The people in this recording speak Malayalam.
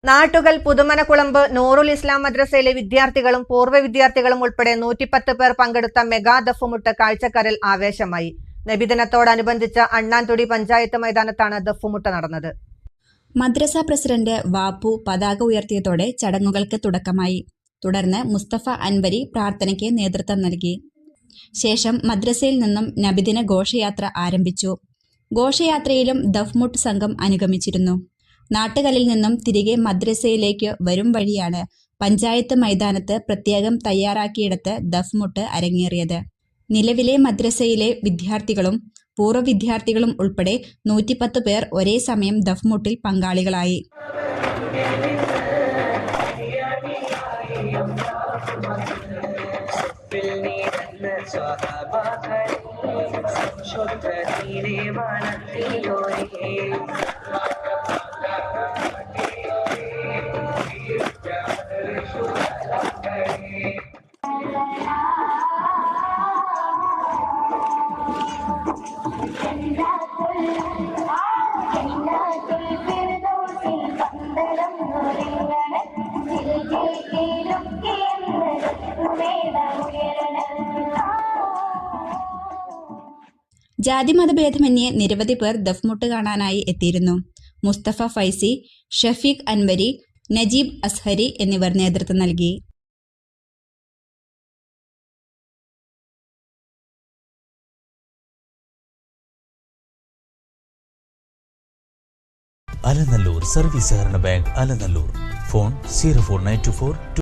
നാട്ടുകൽ പുതുമനക്കുളമ്പ് നൂറുൽ ഇസ്ലാം മദ്രസയിലെ വിദ്യാർത്ഥികളും പൂർവ്വ വിദ്യാർത്ഥികളും ഉൾപ്പെടെ 110 പേർ പങ്കെടുത്ത മെഗാ ദഫ്മുട്ട് കാഴ്ചക്കാരിൽ ആവേശമായി. നബിദിനത്തോടനുബന്ധിച്ച് അണ്ണാൻതുടി പഞ്ചായത്ത് മൈതാനത്താണ് ദഫ്മുട്ട് നടന്നത്. മദ്രസ പ്രസിഡന്റ് വാപ്പു പതാക ഉയർത്തിയതോടെ ചടങ്ങുകൾക്ക് തുടക്കമായി. തുടർന്ന് മുസ്തഫ അൻവരി പ്രാർത്ഥനയ്ക്ക് നേതൃത്വം നൽകി. ശേഷം മദ്രസയിൽ നിന്നും നബിദിന ഘോഷയാത്ര ആരംഭിച്ചു. ഘോഷയാത്രയിലും ദഫ്മുട്ട് സംഘം അനുഗമിച്ചിരുന്നു. നാട്ടുകലിൽ നിന്നും തിരികെ മദ്രസയിലേക്ക് വരും വഴിയാണ് പഞ്ചായത്ത് മൈതാനത്ത് പ്രത്യേകം തയ്യാറാക്കിയെടുത്ത് ദഫ്മുട്ട് അരങ്ങേറിയത്. നിലവിലെ മദ്രസയിലെ വിദ്യാർത്ഥികളും പൂർവ്വ വിദ്യാർത്ഥികളും ഉൾപ്പെടെ 110 പേർ ഒരേ സമയം ദഫ്മുട്ടിൽ പങ്കാളികളായി. ജാതിമതഭേദമന്യേ നിരവധി പേർ ദഫ്മുട്ട് കാണാനായി എത്തിയിരുന്നു. മുസ്തഫ ഫൈസി, ഷഫീഖ് അൻവരി, നജീബ് അസ്ഹരി എന്നിവർ നേതൃത്വം നൽകി. അലനല്ലൂർ സർവീസ് സഹകരണ ബാങ്ക്, അലനല്ലൂർ. ഫോൺ 049242